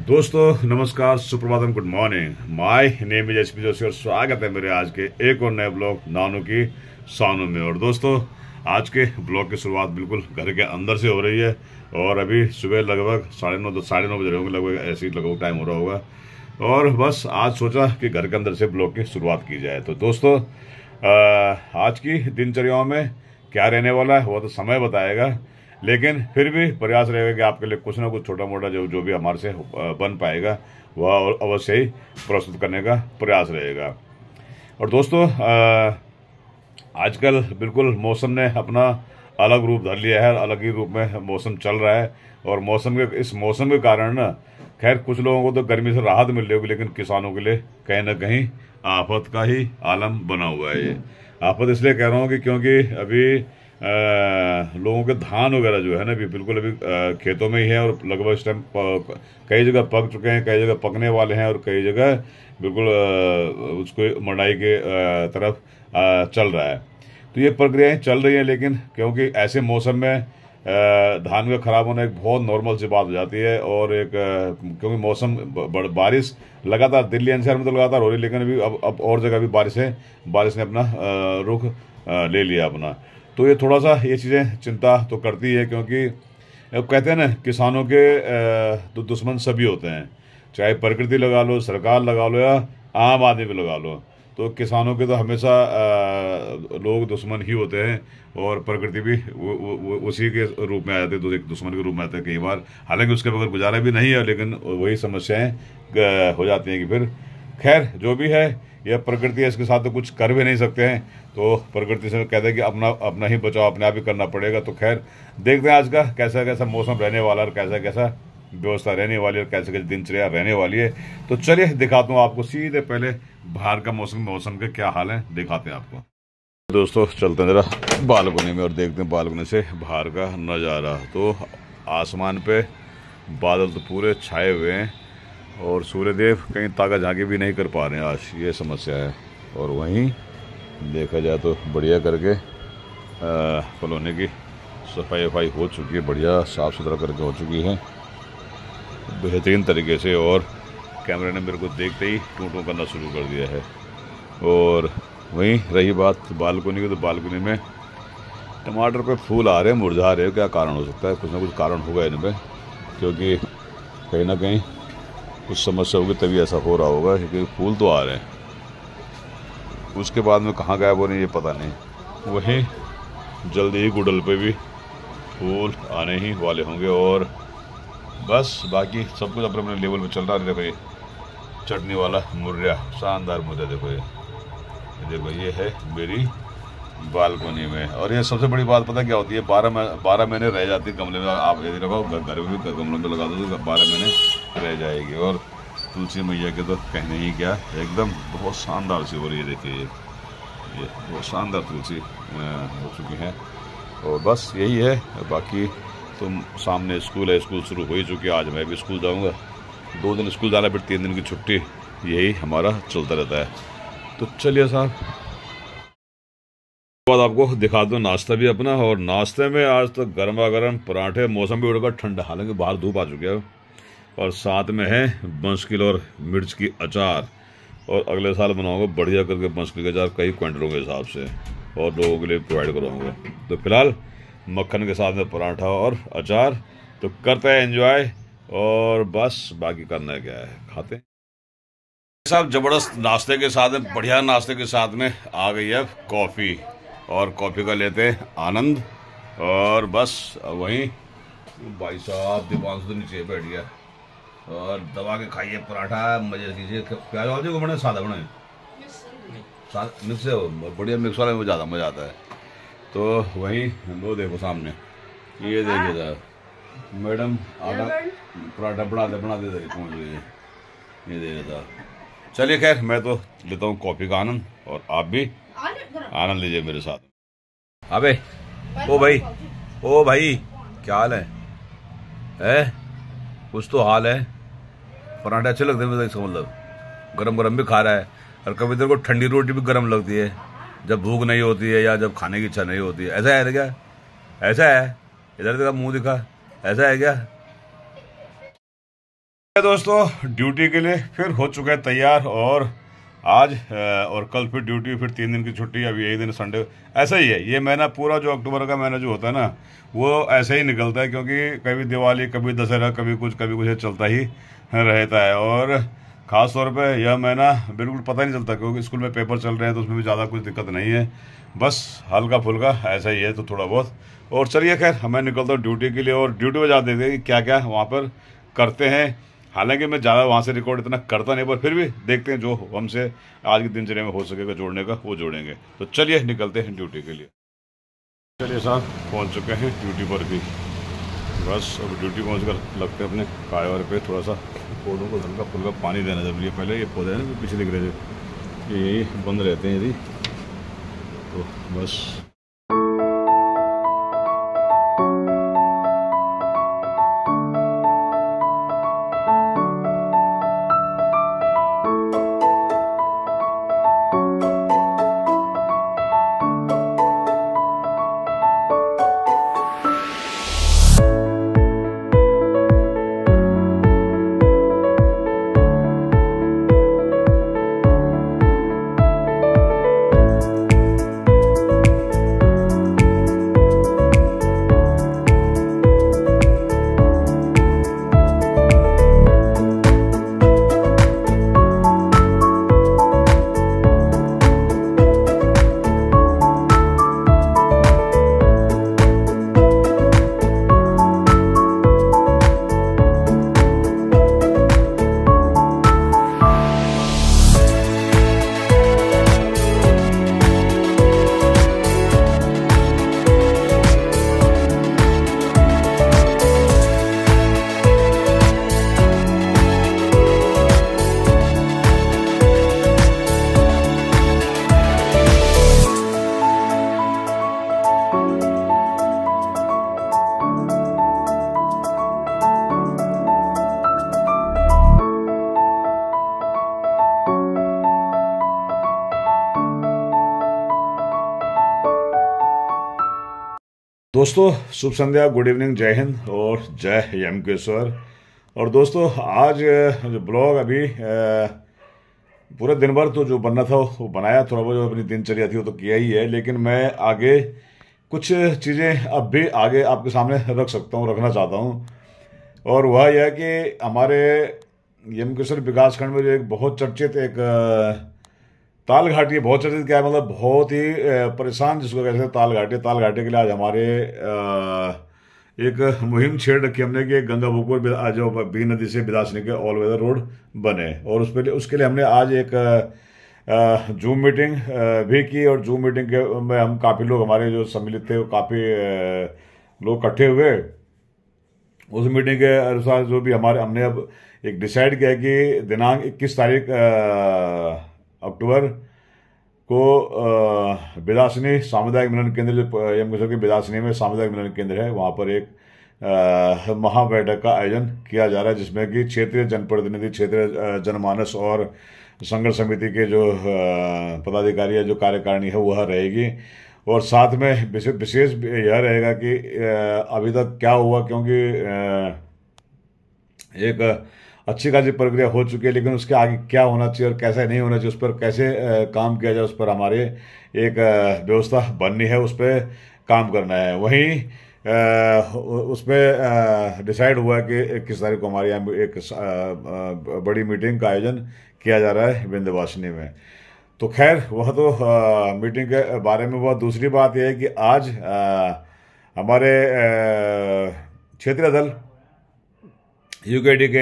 दोस्तों नमस्कार, सुप्रभातम, good morning. My name is SP Joshi और स्वागत है मेरे आज के एक और नए ब्लॉग नानू की सानू में। और दोस्तों आज के ब्लॉग की शुरुआत बिल्कुल घर के अंदर से हो रही है और अभी सुबह लगभग साढ़े नौ बज रहे होंगे, लगभग ऐसे ही लगभग टाइम हो रहा होगा। और बस आज सोचा कि घर के अंदर से ब्लॉग की शुरुआत की जाए। तो दोस्तों आज की दिनचर्याओं में क्या रहने वाला है वो तो समय बताएगा, लेकिन फिर भी प्रयास रहेगा कि आपके लिए कुछ ना कुछ छोटा मोटा जो भी हमारे से बन पाएगा वह अवश्य ही प्रस्तुत करने का प्रयास रहेगा। और दोस्तों आजकल बिल्कुल मौसम ने अपना अलग रूप धर लिया है, अलग ही रूप में मौसम चल रहा है। और इस मौसम के कारण ना खैर कुछ लोगों को तो गर्मी से राहत मिल रही होगी, लेकिन किसानों के लिए कहीं ना कहीं आफत का ही आलम बना हुआ है। ये आफत इसलिए कह रहा हूँ कि क्योंकि अभी लोगों के धान वगैरह जो है ना अभी बिल्कुल अभी खेतों में ही है और लगभग इस टाइम कई जगह पक चुके हैं, कई जगह पकने वाले हैं और कई जगह बिल्कुल उसको मड़ाई के तरफ चल रहा है। तो ये प्रक्रियाएं चल रही हैं, लेकिन क्योंकि ऐसे मौसम में धान का खराब होना एक बहुत नॉर्मल सी बात हो जाती है। और एक क्योंकि मौसम बारिश लगातार दिल्ली एनसीआर में तो लगातार हो रही है, लेकिन अभी अब और जगह भी बारिश ने अपना रुख ले लिया अपना। तो ये थोड़ा सा ये चीज़ें चिंता तो करती है, क्योंकि अब कहते हैं ना किसानों के दुश्मन सभी होते हैं, चाहे प्रकृति लगा लो, सरकार लगा लो या आम आदमी भी लगा लो। तो किसानों के तो हमेशा लोग दुश्मन ही होते हैं और प्रकृति भी उसी के रूप में आ जाती है, तो एक दुश्मन के रूप में आते हैं कई बार। हालांकि उसके बगैर गुजारा भी नहीं है, लेकिन वही समस्याएं हो जाती हैं कि फिर खैर जो भी है यह प्रकृति है, इसके साथ तो कुछ कर भी नहीं सकते हैं। तो प्रकृति से कहते हैं कि अपना ही बचाव अपने आप ही करना पड़ेगा। तो खैर देखते हैं आज का कैसा कैसा मौसम रहने वाला है और कैसा कैसा व्यवस्था रहने वाली है और कैसे कैसे दिनचर्या रहने वाली है। तो चलिए दिखाता हूँ आपको सीधे पहले बाहर का मौसम के क्या हाल है दिखाते हैं आपको। दोस्तों चलते हैं जरा बालकनी में और देखते हैं बालकनी से बाहर का नज़ारा। तो आसमान पे बादल तो पूरे छाए हुए हैं और सूर्यदेव कहीं ताका झांकी भी नहीं कर पा रहे हैं आज, ये समस्या है। और वहीं देखा जाए तो बढ़िया करके कॉलोनी की सफाई हो चुकी है, बढ़िया साफ़ सुथरा करके हो चुकी है बेहतरीन तरीके से। और कैमरे ने मेरे को देखते ही टूं करना शुरू कर दिया है। और वहीं रही बात बालकनी की, तो बालकनी में टमाटर पे फूल आ रहे हैं, मुरझा रहे हैं। क्या कारण हो सकता है? कुछ ना कुछ कारण होगा इनमें, क्योंकि कहीं ना कहीं कुछ समस्या होगी तभी ऐसा हो रहा होगा, क्योंकि फूल तो आ रहे हैं। उसके बाद में कहाँ गायब हो रहे हैं ये पता नहीं। वहीं जल्दी ही गुडल पे भी फूल आने ही वाले होंगे। और बस बाकी सब कुछ अपने अपने लेवल पे चल रहा है। देखो ये चटनी वाला मुर्रा, शानदार मुर्रा। देखो ये है मेरी बालकनी में। और ये सबसे बड़ी बात पता क्या होती है, 12 महीने रह जाती है गमले में। आप यदि रखो घर में भी गमलों में लगा दो तो 12 महीने रह जाएगी। और तुलसी मैया के तो कहने ही क्या, एकदम बहुत शानदार सी हो रही है। देखिए ये बहुत शानदार तुलसी हो चुकी है। और बस यही है, बाकी तुम सामने स्कूल है, स्कूल शुरू हो ही चुकी है। आज मैं भी स्कूल जाऊँगा, 2 दिन स्कूल जाना फिर 3 दिन की छुट्टी, यही हमारा चलता रहता है। तो चलिए साहब बाद आपको दिखा दो नाश्ता भी अपना। और नाश्ते में आज तो गर्मा गर्म पराठे, मौसम भी उड़कर ठंडा, हालांकि बाहर धूप आ चुकी है। और साथ में है बंसकिल और मिर्च की अचार। और अगले साल बनाऊंगा बढ़िया करके बंसकिल का अचार कई क्विंटलों के हिसाब से, और लोगों के लिए प्रोवाइड कराऊंगा। तो फिलहाल मक्खन के साथ में पराठा और अचार। तो करते हैं एंजॉय, और बस बाकी करना क्या है, खाते हैं साहब। जबरदस्त नाश्ते के साथ में, बढ़िया नाश्ते के साथ में आ गई है कॉफ़ी, और कॉफ़ी का लेते हैं आनंद। और बस वहीं भाई साहब दीपांशु तो नीचे बैठ गया और दबा के खाइए पराठा, मजे कीजिए। प्याज वाले को बने सादा बने, मिक्स है बढ़िया, मिक्स वाले में ज़्यादा मज़ा आता है। तो वहीं वो देखो सामने, ये देखिए साहब मैडम आटा पराठा बना दे पहुँच गई है, ये देखिए साहब। चलिए खैर मैं तो लेता हूँ कॉफ़ी का आनंद, और आप भी आनंद लीजिए मेरे साथ। अबे ओ भाई क्या हाल है? कुछ तो हाल है। पराठे अच्छे लगते हैं, इसका मतलब गरम गरम भी खा रहा है। और कभी तेरे को ठंडी रोटी भी गरम लगती है जब भूख नहीं होती है या जब खाने की इच्छा नहीं होती है। ऐसा है क्या? ऐसा है? इधर देखा, मुंह दिखा, ऐसा है क्या? दोस्तों ड्यूटी के लिए फिर हो चुका है तैयार, और आज और कल फिर ड्यूटी, फिर 3 दिन की छुट्टी, अभी यही दिन संडे। ऐसा ही है ये महीना पूरा, जो अक्टूबर का महीना जो होता है ना, वो ऐसे ही निकलता है, क्योंकि कभी दिवाली, कभी दशहरा, कभी कुछ ये चलता ही रहता है। और ख़ास तौर पे यह महीना बिल्कुल पता नहीं चलता, क्योंकि स्कूल में पेपर चल रहे हैं, तो उसमें भी ज़्यादा कुछ दिक्कत नहीं है, बस हल्का फुल्का ऐसा ही है, तो थोड़ा बहुत। और चलिए खैर, मैं निकलता हूँ ड्यूटी के लिए, और ड्यूटी में जा देखते हैं कि क्या क्या वहाँ पर करते हैं। हालांकि मैं ज़्यादा वहाँ से रिकॉर्ड इतना करता नहीं, पर फिर भी देखते हैं जो हमसे आज की दिनचर्या में हो सकेगा जोड़ने का, वो जोड़ेंगे। तो चलिए निकलते हैं ड्यूटी के लिए। चलिए साहब, पहुँच चुके हैं ड्यूटी पर भी। बस अब ड्यूटी पहुँच कर लगते हैं अपने कार्य पे। थोड़ा सा पौधों को हल्का फुल्का पानी देना जरूरी है। पहले ये पौधे हैं ना पीछे दिख रहे थे, ये बंद रहते हैं यदि, तो बस। दोस्तों शुभ संध्या, गुड इवनिंग, जय हिंद और जय यमकेश्वर। और दोस्तों आज जो ब्लॉग अभी पूरे दिन भर तो जो बनना था वो बनाया, थोड़ा बहुत जो अपनी दिनचर्या थी वो तो किया ही है, लेकिन मैं आगे कुछ चीज़ें अब भी आगे आपके सामने रख सकता हूँ, रखना चाहता हूँ। और वह यह है कि हमारे यमकेश्वर विकासखंड में जो एक बहुत चर्चित एक ताल घाटी है, बहुत चर्चित क्या है, मतलब बहुत ही परेशान जिसको कहते हैं ताल घाटी। ताल घाटी के लिए आज हमारे एक मुहिम छेड़ रखी हमने कि गंगा बूपुर जो बी नदी से बिलासनी के ऑल वेदर रोड बने, और उसके लिए हमने आज एक जूम मीटिंग भी की। और जूम मीटिंग के में हम काफ़ी लोग हमारे जो सम्मिलित थे, वो काफ़ी लोग इकट्ठे हुए। उस मीटिंग के अनुसार जो भी हमने अब एक डिसाइड किया कि दिनांक 21 तारीख अक्टूबर को बिलासनी सामुदायिक मिलन केंद्र, जो यमकेश्वर के बिलासनी में सामुदायिक मिलन केंद्र है, वहाँ पर एक महाबैठक का आयोजन किया जा रहा है, जिसमें कि क्षेत्रीय जनप्रतिनिधि, क्षेत्रीय जनमानस और संघर्ष समिति के जो पदाधिकारी है, जो कार्यकारिणी है, वह रहेगी। और साथ में विशेष यह रहेगा कि अभी तक क्या हुआ, क्योंकि एक अच्छी खासी प्रक्रिया हो चुकी है, लेकिन उसके आगे क्या होना चाहिए और कैसे नहीं होना चाहिए, उस पर कैसे काम किया जाए, उस पर हमारे एक व्यवस्था बननी है, उस पर काम करना है। वहीं उस पर डिसाइड हुआ कि 21 तारीख को हमारे यहाँ एक बड़ी मीटिंग का आयोजन किया जा रहा है विंध्यवासिनी में। तो खैर वह तो मीटिंग के बारे में। वह दूसरी बात यह है कि आज हमारे क्षेत्रीय दल यूकेडी के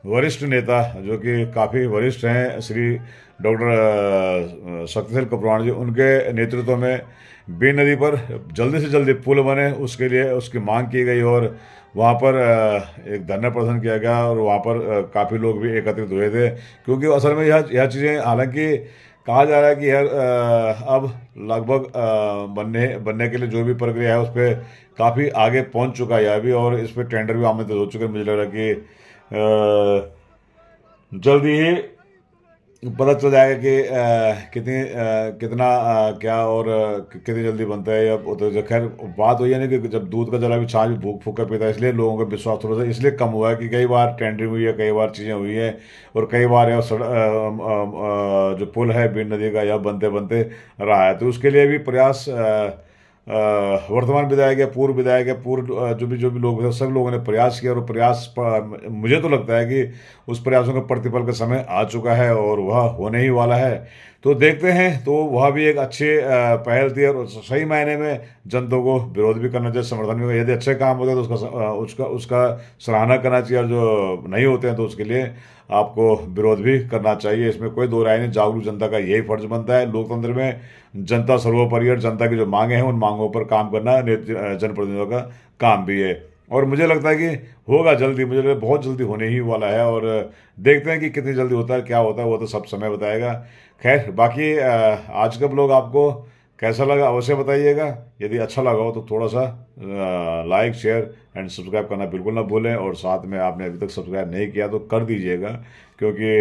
वरिष्ठ नेता, जो कि काफ़ी वरिष्ठ हैं, श्री डॉक्टर शक्तिशील कपराण जी, उनके नेतृत्व में बी नदी पर जल्दी से जल्दी पुल बने, उसके लिए उसकी मांग की गई, और वहाँ पर एक धरना प्रदर्शन किया गया, और वहाँ पर काफ़ी लोग भी एकत्रित हुए थे। क्योंकि असल में यह चीज़ें, हालांकि कहा जा रहा है कि यार अब लगभग बनने के लिए जो भी प्रक्रिया है उस पर काफ़ी आगे पहुंच चुका है अभी, और इस पर टेंडर भी आमंत्रित हो चुके हैं। मुझे लग रहा है कि जल्दी ही पता चल जाएगा कि कितना क्या और कितनी जल्दी बनता है। या तो खैर बात वही है ना कि जब दूध का जला भी छाछ भी भूख फूक कर पीता है, इसलिए लोगों का विश्वास थोड़ा सा इसलिए कम हुआ है कि कई बार टेंडरिंग हुई है, कई बार चीज़ें हुई हैं, और कई बार यह जो पुल है बीन नदी का यह बनते बनते रहा है। तो उसके लिए भी प्रयास वर्तमान विधायक या पूर्व विधायक या पूर्व जो भी लोग थे सब लोगों ने प्रयास किया, और प्रयास मुझे तो लगता है कि उस प्रयासों का प्रतिफल का समय आ चुका है और वह होने ही वाला है। तो देखते हैं। तो वह भी एक अच्छे पहल थी, और सही मायने में जनता को विरोध भी करना चाहिए, समर्थन भी। यदि अच्छे काम होते हैं तो उसका सराहना करना चाहिए, और जो नहीं होते हैं तो उसके लिए आपको विरोध भी करना चाहिए। इसमें कोई दो राय नहीं। जागरूक जनता का यही फर्ज बनता है लोकतंत्र में। जनता सर्वोपरि, और जनता की जो मांगे हैं उन मांगों पर काम करना जनप्रतिनिधियों का काम भी है। और मुझे लगता है कि होगा जल्दी, मुझे लगता है बहुत जल्दी होने ही वाला है, और देखते हैं कि कितनी जल्दी होता है, क्या होता है, वो तो सब समय बताएगा। खैर बाकी आज का ब्लॉग आपको कैसा लगा अवश्य बताइएगा। यदि अच्छा लगा हो तो थोड़ा सा लाइक शेयर एंड सब्सक्राइब करना बिल्कुल ना भूलें, और साथ में आपने अभी तक सब्सक्राइब नहीं किया तो कर दीजिएगा, क्योंकि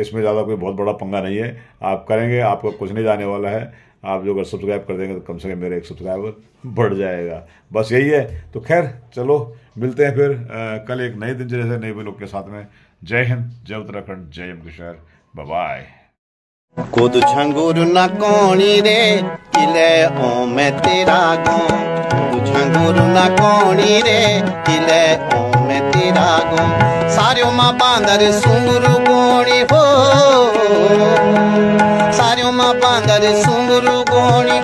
इसमें ज़्यादा कोई बहुत बड़ा पंगा नहीं है। आप करेंगे आपको कुछ नहीं जाने वाला है। आप जो अगर सब्सक्राइब कर देंगे तो कम से कम मेरा एक सब्सक्राइबर बढ़ जाएगा। बस यही है। तो खैर चलो मिलते हैं फिर कल एक नए दिन जैसे नए ब्लॉग के साथ में। जय हिंद, जय उत्तराखंड, जय यमकेश्वर, बाय बाय। कोदू झंगुर न कौनी रे किले ओ मैं तेरा गाँव। कोदू झंगुर न कौनी रे किले ओ मैं तेरा गाँव। सारियों माँ बांदर सुंगुरु गोणी हो, सारियों माँ बांदर सुंगुरु गोणी